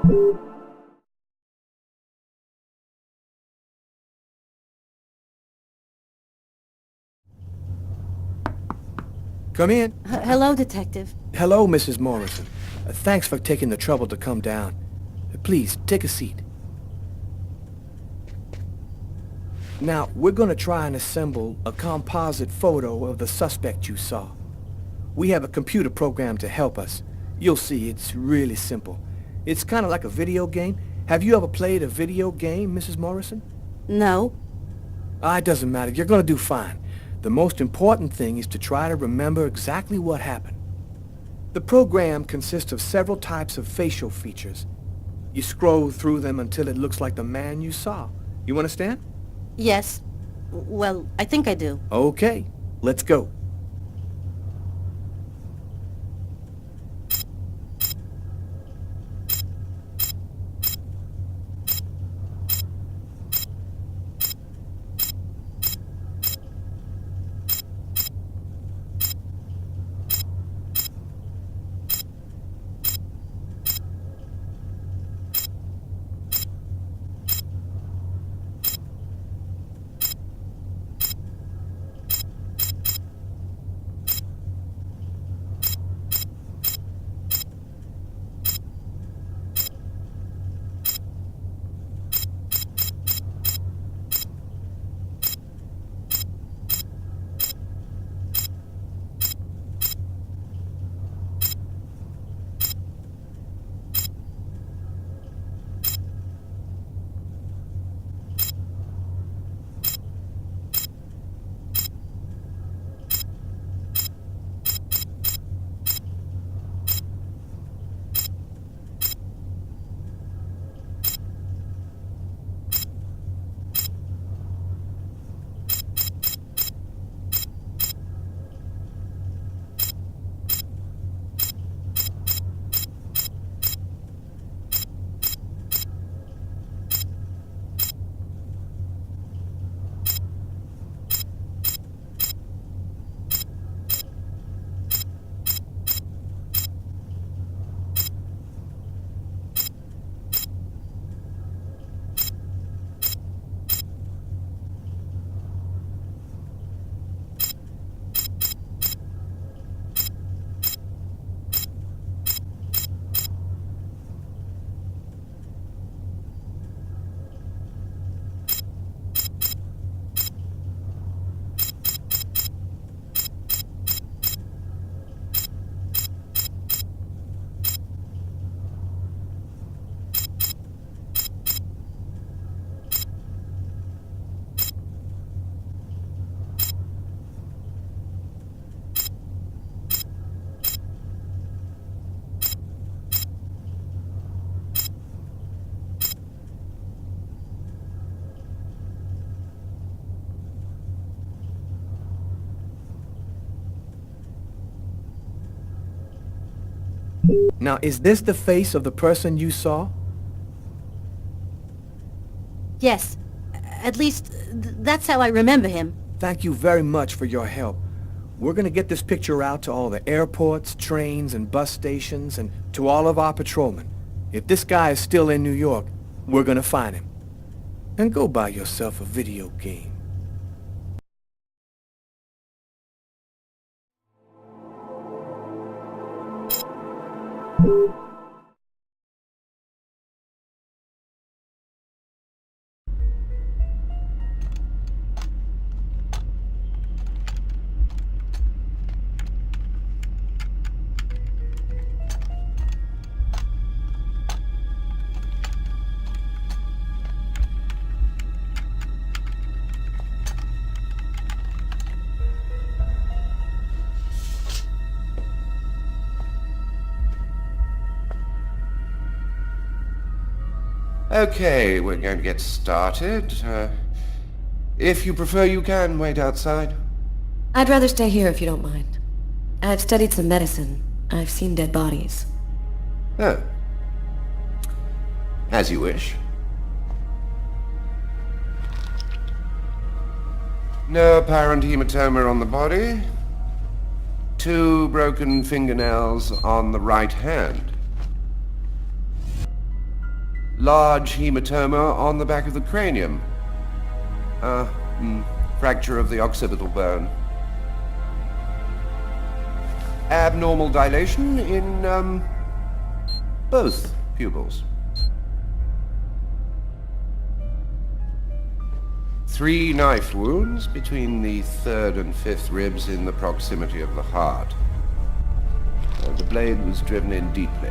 Come in. Hello, Detective. Hello, Mrs. Morrison. Thanks for taking the trouble to come down. Please, take a seat. Now, we're gonna try and assemble a composite photo of the suspect you saw. We have a computer program to help us. You'll see, it's really simple. It's kind of like a video game. Have you ever played a video game, Mrs. Morrison? No. It doesn't matter. You're gonna do fine. The most important thing is to try to remember exactly what happened. The program consists of several types of facial features. You scroll through them until it looks like the man you saw. You understand? Yes. Well, I think I do. Okay, let's go. Now, is this the face of the person you saw? Yes. At least, that's how I remember him. Thank you very much for your help. We're gonna get this picture out to all the airports, trains, and bus stations, and to all of our patrolmen. If this guy is still in New York, we're gonna find him. And go buy yourself a video game. Okay, we're going to get started. If you prefer, you can wait outside. I'd rather stay here if you don't mind. I've studied some medicine. I've seen dead bodies. Oh. As you wish. No apparent hematoma on the body. 2 broken fingernails on the right hand. Large hematoma on the back of the cranium. Fracture of the occipital bone. Abnormal dilation in, both pupils. 3 knife wounds between the 3rd and 5th ribs in the proximity of the heart. The blade was driven in deeply.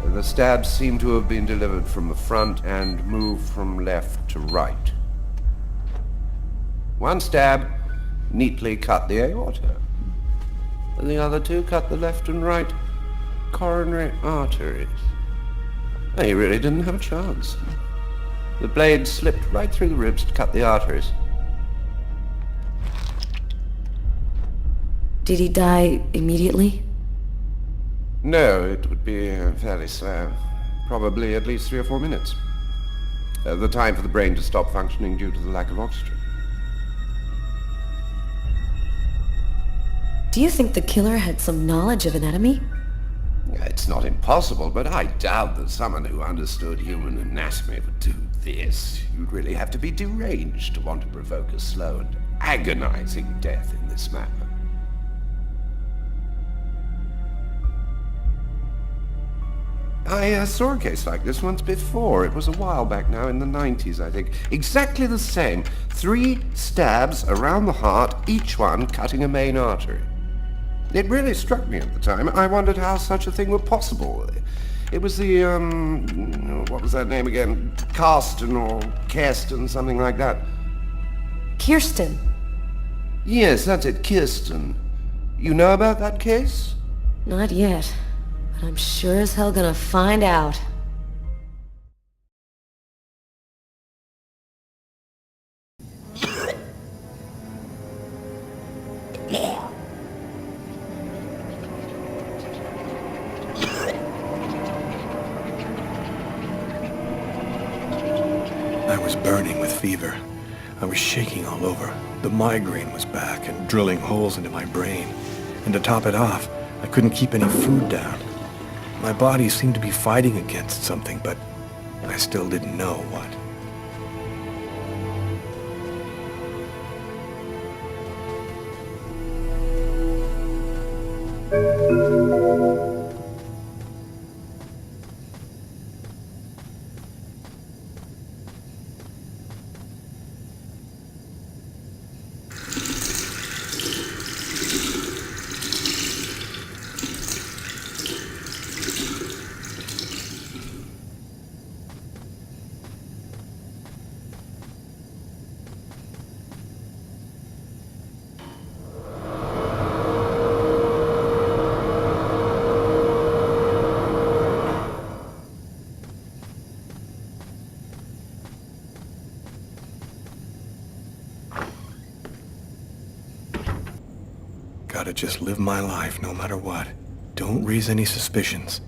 The stabs seem to have been delivered from the front and moved from left to right. One stab neatly cut the aorta. The other 2 cut the left and right coronary arteries. He really didn't have a chance. The blade slipped right through the ribs to cut the arteries. Did he die immediately? No, it would be fairly slow. Probably at least 3 or 4 minutes. The time for the brain to stop functioning due to the lack of oxygen. Do you think the killer had some knowledge of anatomy? It's not impossible, but I doubt that someone who understood human anatomy would do this. You'd really have to be deranged to want to provoke a slow and agonizing death in this manner. I saw a case like this once before. It was a while back now, in the 90s, I think. Exactly the same. 3 stabs around the heart, each one cutting a main artery. It really struck me at the time. I wondered how such a thing were possible. It was the, what was that name again? Karsten or Kirsten, something like that. Kirsten. Yes, that's it, Kirsten. You know about that case? Not yet. But I'm sure as hell gonna find out. I was burning with fever. I was shaking all over. The migraine was back and drilling holes into my brain. And to top it off, I couldn't keep any food down. My body seemed to be fighting against something, but I still didn't know what. Gotta just live my life no matter what. Don't raise any suspicions.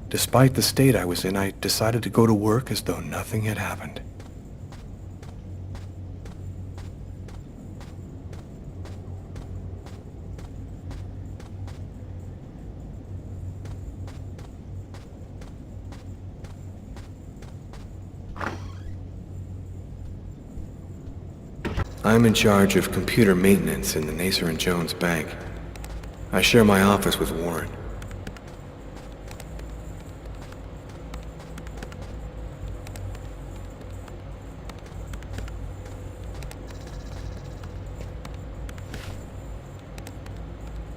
Despite the state I was in, I decided to go to work as though nothing had happened. I'm in charge of computer maintenance in the Nacer and Jones Bank. I share my office with Warren.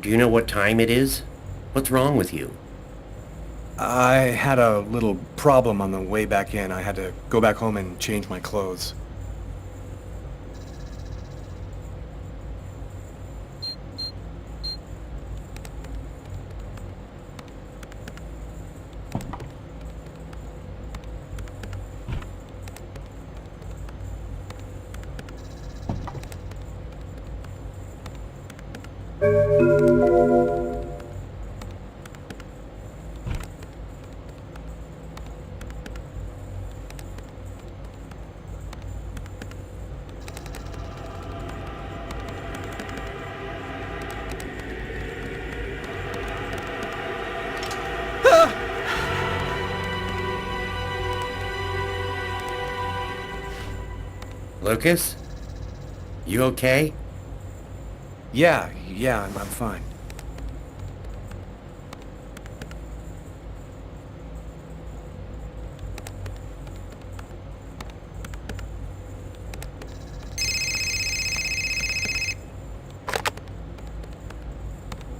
Do you know what time it is? What's wrong with you? I had a little problem on the way back in. I had to go back home and change my clothes. Lucas? You okay? Yeah, I'm fine.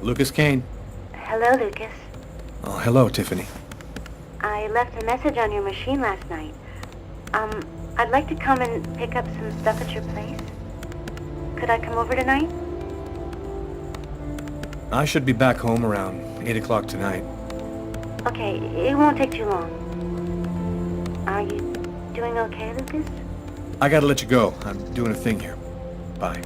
Lucas Kane. Hello, Lucas. Oh, hello, Tiffany. I left a message on your machine last night. I'd like to come and pick up some stuff at your place. Could I come over tonight? I should be back home around 8 o'clock tonight. Okay, it won't take too long. Are you doing okay, Lucas? I gotta let you go. I'm doing a thing here. Bye.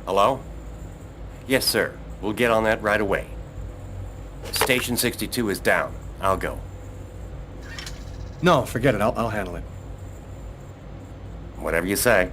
Hello? Yes, sir. We'll get on that right away. Station 62 is down. I'll go. No, forget it. I'll handle it. Whatever you say.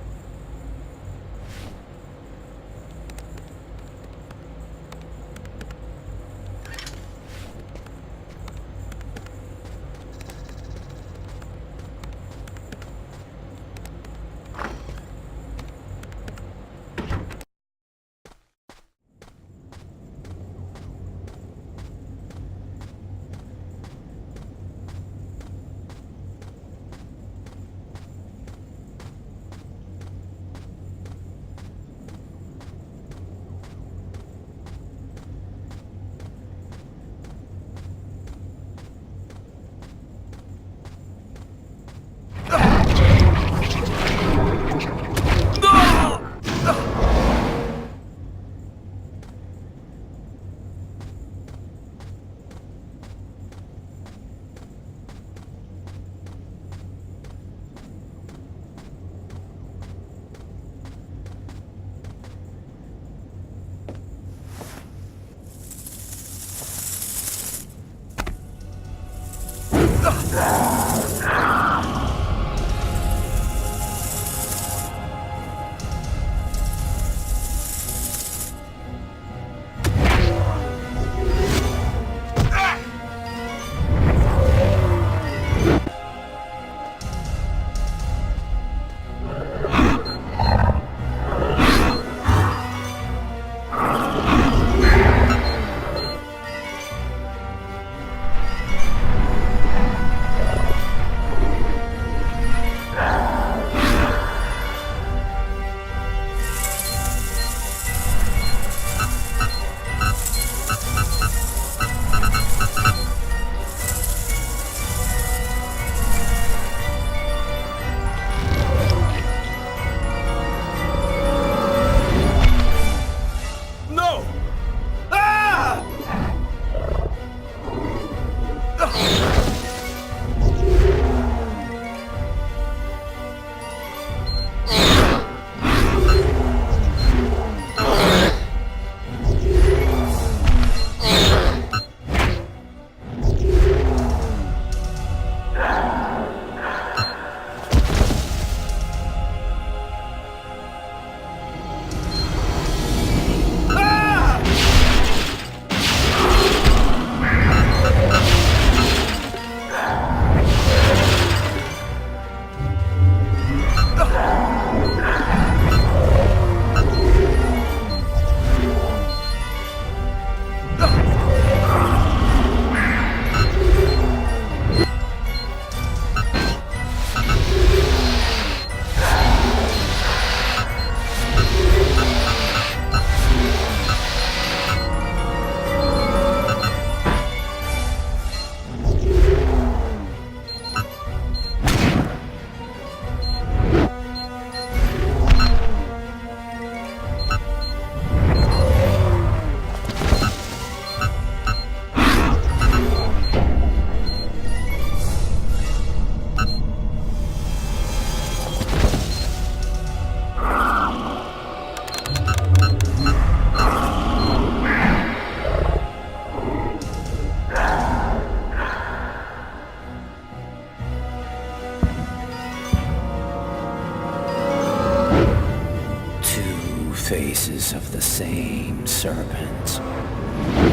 pieces of the same serpent.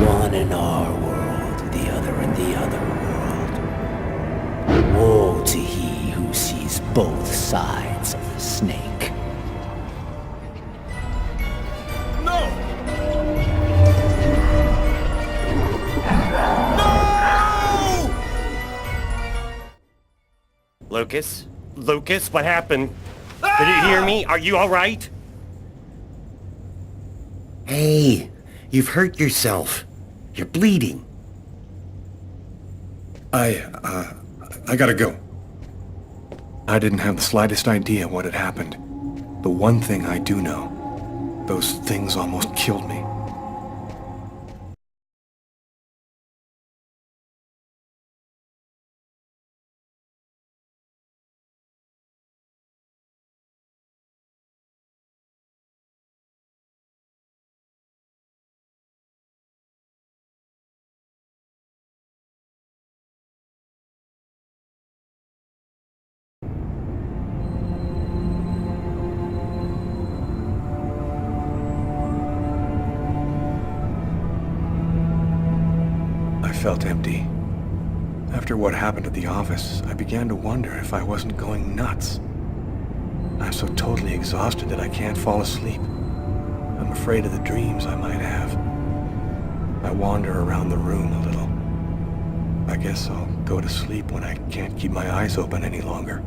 One in our world, the other in the other world. Woe to he who sees both sides of the snake. No! Lucas? Lucas, what happened? Did you hear me? Are you alright? Hey, you've hurt yourself. You're bleeding. I gotta go. I didn't have the slightest idea what had happened. The one thing I do know, those things almost killed me. I felt empty. After what happened at the office, I began to wonder if I wasn't going nuts. I'm so totally exhausted that I can't fall asleep. I'm afraid of the dreams I might have. I wander around the room a little. I guess I'll go to sleep when I can't keep my eyes open any longer.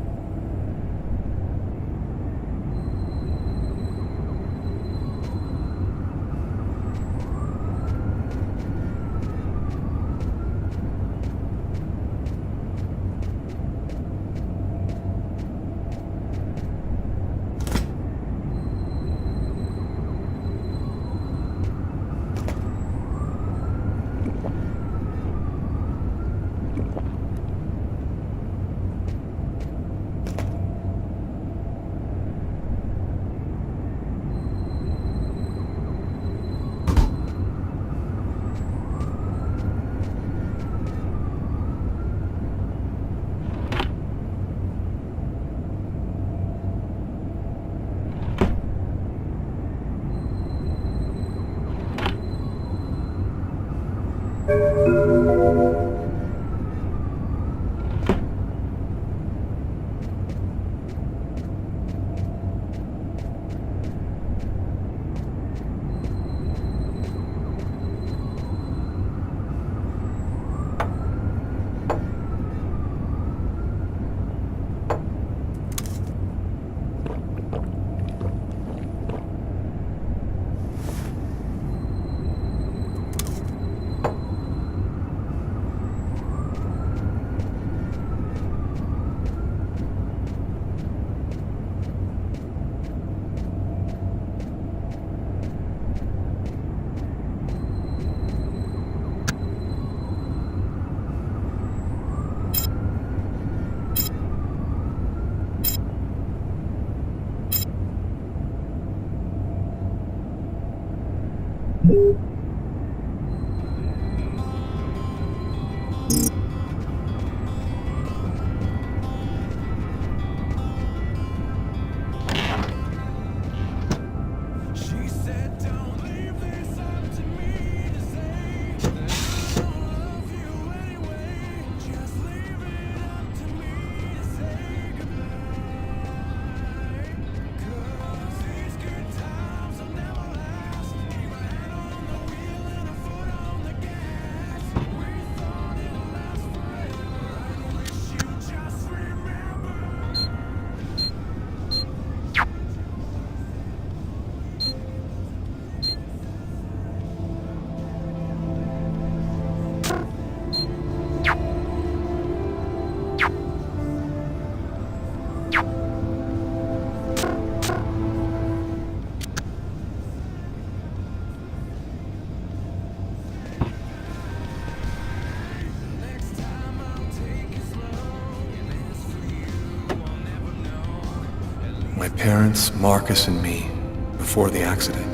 My parents, Marcus, and me, before the accident.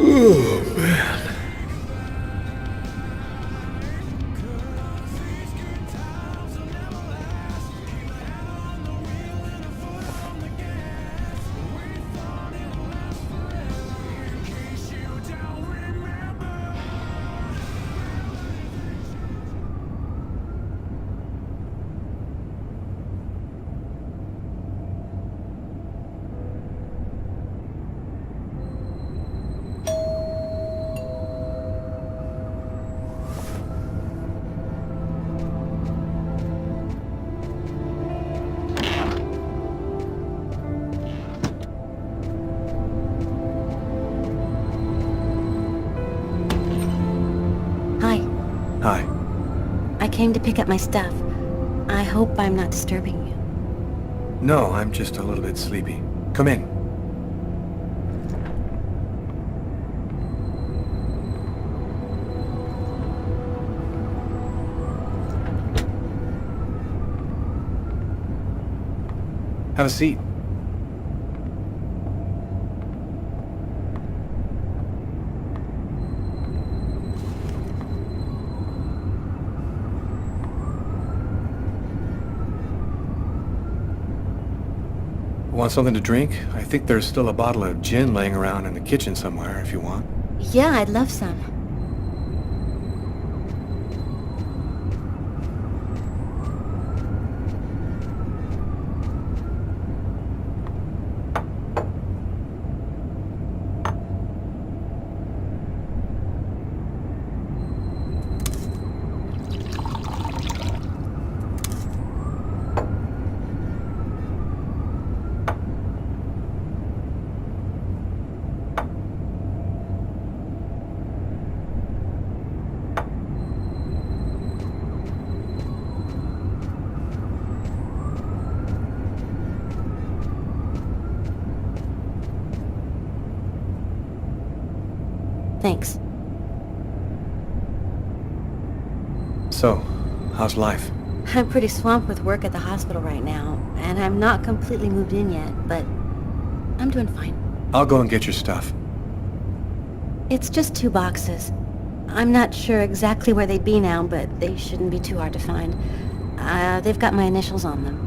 Oh, man. came to pick up my stuff. I hope I'm not disturbing you. No, I'm just a little bit sleepy. Come in. Have a seat. Want something to drink? I think there's still a bottle of gin laying around in the kitchen somewhere if you want. Yeah, I'd love some. Thanks. So, how's life? I'm pretty swamped with work at the hospital right now, and I'm not completely moved in yet, but I'm doing fine. I'll go and get your stuff. It's just 2 boxes. I'm not sure exactly where they'd be now, but they shouldn't be too hard to find. They've got my initials on them.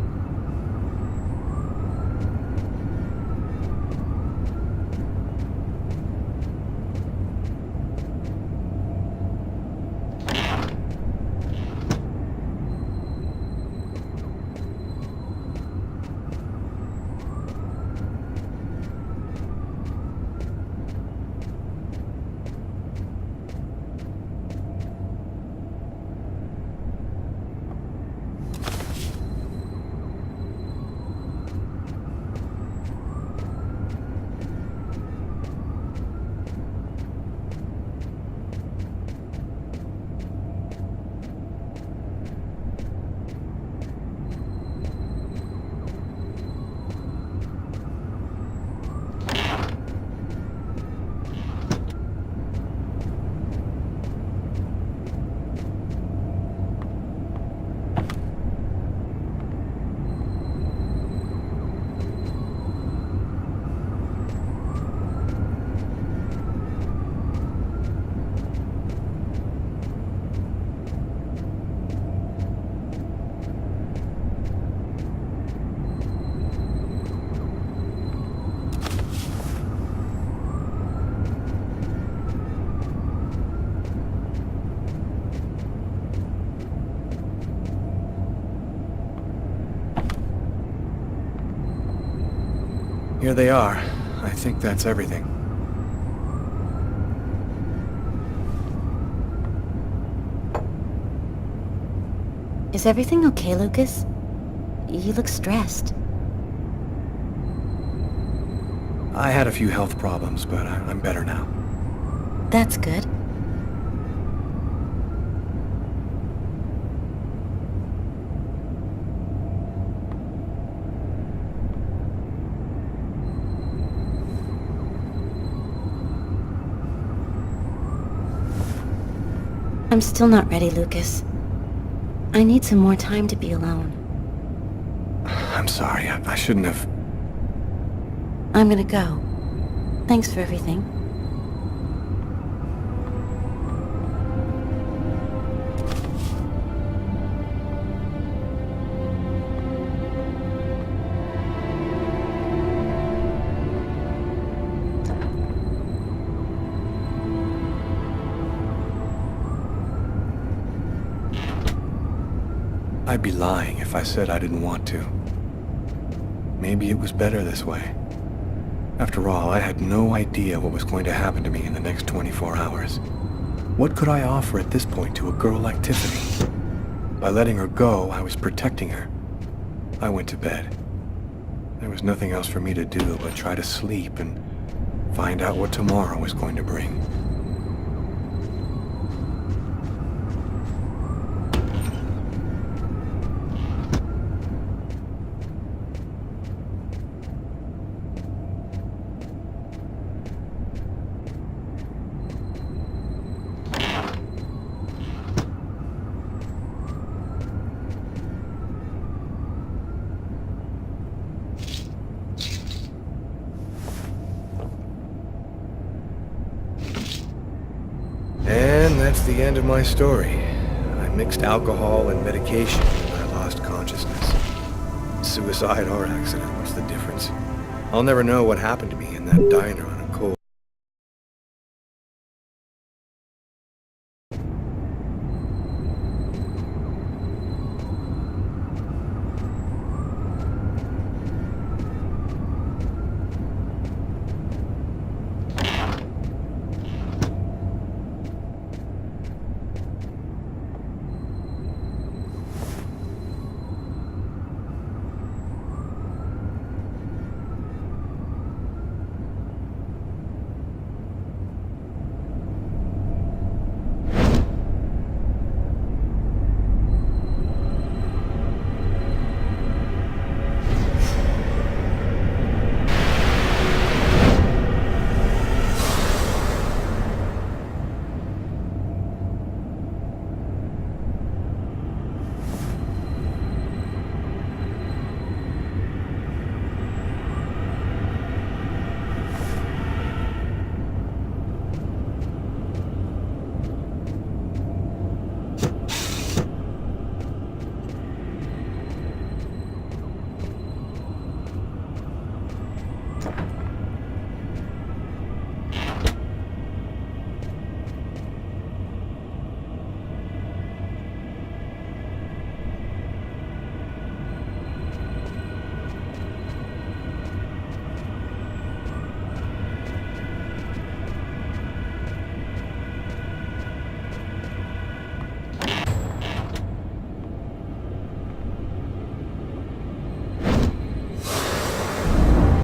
Here they are. I think that's everything. Is everything okay, Lucas? You look stressed. I had a few health problems, but I'm better now. That's good. I'm still not ready, Lucas. I need some more time to be alone. I'm sorry. I shouldn't have... I'm gonna go. Thanks for everything. I'd be lying if I said I didn't want to. Maybe it was better this way. After all, I had no idea what was going to happen to me in the next 24 hours. What could I offer at this point to a girl like Tiffany? By letting her go, I was protecting her. I went to bed. There was nothing else for me to do but try to sleep and find out what tomorrow was going to bring. then that's the end of my story. I mixed alcohol and medication and I lost consciousness. Suicide or accident, what's the difference? I'll never know what happened to me in that diner on